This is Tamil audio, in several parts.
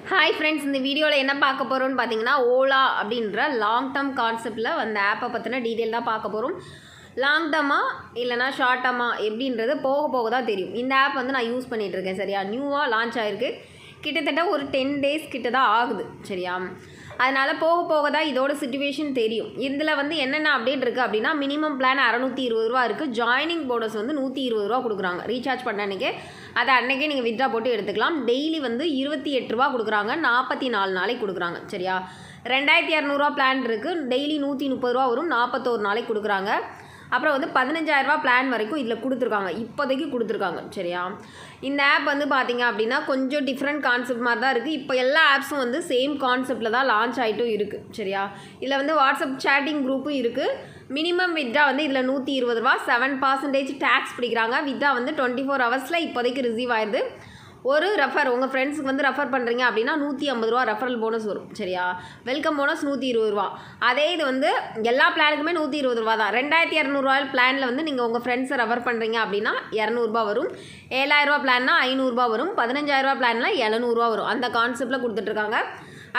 Hi friends, இந்த வீடியோவில் என்ன பார்க்க போகிறோம்னு பார்த்தீங்கன்னா ஓலா அப்படின்ற லாங் டேர்ம் கான்செப்டில் அந்த ஆப்பை பற்றின டீட்டெயில் தான் பார்க்க போகிறோம். லாங் டேர்மாக இல்லைனா ஷார்ட் டேர்மாக எப்படின்றது போக போக தான் தெரியும். இந்த ஆப் வந்து நான் யூஸ் பண்ணிகிட்ருக்கேன் சரியா. நியூவாக லான்ச் ஆகிருக்கு, கிட்டத்தட்ட ஒரு 10 days கிட்ட தான் ஆகுது சரியா. அதனால் போக போக தான் இதோட சிச்சுவேஷன் தெரியும். இதில் வந்து என்னென்ன அப்டேட் இருக்குது அப்படின்னா, மினிமம் பிளான் 620 ரூபா இருக்குது. ஜாயினிங் போனஸ் வந்து 120 ரூபா கொடுக்குறாங்க. ரீசார்ஜ் பண்ண அன்றைக்கே அதை அன்றைக்கே நீங்கள் வித்ட்ரா போட்டு எடுத்துக்கலாம். டெய்லி வந்து 28 ரூபா கொடுக்குறாங்க, 44 நாளைக்கு கொடுக்குறாங்க சரியா. 2200 ரூபா பிளான் இருக்குது, டெய்லி 130 ரூபா வரும், 41 நாளைக்கு கொடுக்குறாங்க. அப்புறம் வந்து 15,000 ரூபா பிளான் வரைக்கும் இதில் கொடுத்துருக்காங்க, இப்போதைக்கு கொடுத்துருக்காங்க சரியா. இந்த ஆப் வந்து பார்த்திங்க அப்படின்னா கொஞ்சம் டிஃப்ரெண்ட் கான்செப்ட் மாதிரி தான் இருக்குது. இப்போ எல்லா ஆப்ஸும் வந்து சேம் கான்செப்டில் தான் லான்ச் ஆகிட்டும் இருக்குது சரியா. இதில் வந்து வாட்ஸ்அப் சேட்டிங் குரூப்பும் இருக்குது. மினிமம் வித்ட்ரா வந்து இதில் 120 ரூபா, 7% டேக்ஸ் பிடிக்கிறாங்க. வித்ட்ரா வந்து 24 ஹவர்ஸில் இப்போதைக்கு ரிசீவ் ஆயிடுது. ஒரு ரெஃபர் உங்கள் ஃப்ரெண்ட்ஸுக்கு வந்து ரெஃபர் பண்ணுறீங்க அப்படின்னா 150 ரூபா ரெஃபரல் போனஸ் வரும் சரியா. வெல்கம் போனஸ் 120 ரூபா. அதே இது வந்து எல்லா பிளானுக்குமே 120 ரூபா தான். 2200 ரூபா பிளானில் வந்து நீங்கள் உங்கள் ஃப்ரெண்ட்ஸை ரெஃபர் பண்ணுறீங்க அப்படின்னா 200 ரூபா வரும். 7000 ரூபா பிளான்னா 500 ரூபா வரும். 15,000 ரூபா பிளானில் 700 ரூபா வரும். அந்த கான்செப்டில் கொடுத்துட்ருக்காங்க.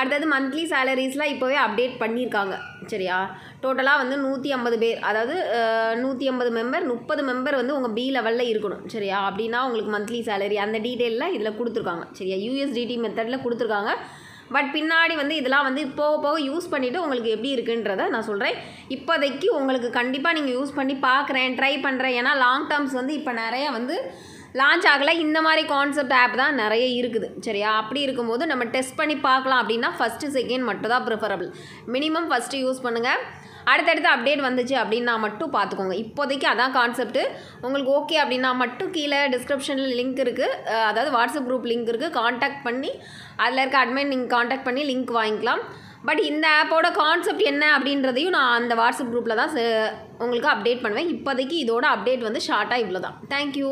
அடுத்தது மந்த்லி சேலரிஸ்லாம் இப்போவே அப்டேட் பண்ணியிருக்காங்க சரியா. டோட்டலாக வந்து 150 பேர், அதாவது 150 மெம்பர், 30 மெம்பர் வந்து உங்கள் பி லெவலில் இருக்கணும் சரியா. அப்படின்னா உங்களுக்கு மந்த்லி சேலரி அந்த டீட்டெயிலில் இதில் கொடுத்துருக்காங்க சரியா. USDT மெத்தடில் கொடுத்துருக்காங்க. பட் பின்னாடி வந்து இதெல்லாம் வந்து போக போக யூஸ் பண்ணிவிட்டு உங்களுக்கு எப்படி இருக்குன்றதை நான் சொல்கிறேன். இப்போதைக்கு உங்களுக்கு கண்டிப்பாக நீங்கள் யூஸ் பண்ணி பார்க்குறேன், ட்ரை பண்ணுறேன். ஏன்னா லாங் டேர்ம்ஸ் வந்து இப்போ நிறைய வந்து லான்ச் ஆகலை. இந்த மாதிரி கான்செப்ட் ஆப் தான் நிறைய இருக்குது சரியா. அப்படி இருக்கும்போது நம்ம டெஸ்ட் பண்ணி பார்க்கலாம் அப்படின்னா ஃபஸ்ட்டு செகண்ட் மட்டும் தான் ப்ரிஃபரபிள். மினிமம் ஃபஸ்ட்டு யூஸ் பண்ணுங்கள். அடுத்தடுத்து அப்டேட் வந்துச்சு அப்படின்னா மட்டும் பார்த்துக்கோங்க. இப்போதைக்கு அதான் கான்செப்ட்டு. உங்களுக்கு ஓகே அப்படின்னா மட்டும் கீழே டிஸ்கிரிப்ஷனில் லிங்க் இருக்குது, அதாவது வாட்ஸ்அப் குரூப் லிங்க் இருக்குது. காண்டாக்ட் பண்ணி அதில் இருக்க அட்மின் நீங்கள் காண்டாக்ட் பண்ணி லிங்க் வாங்கிக்கலாம். பட் இந்த ஆப்போட கான்செப்ட் என்ன அப்படின்றதையும் நான் அந்த வாட்ஸ்அப் குரூப்பில் தான் உங்களுக்கு அப்டேட் பண்ணுவேன். இப்போதைக்கு இதோட அப்டேட் வந்து ஷார்ட்டாக இவ்வளோ தான். தேங்க்யூ.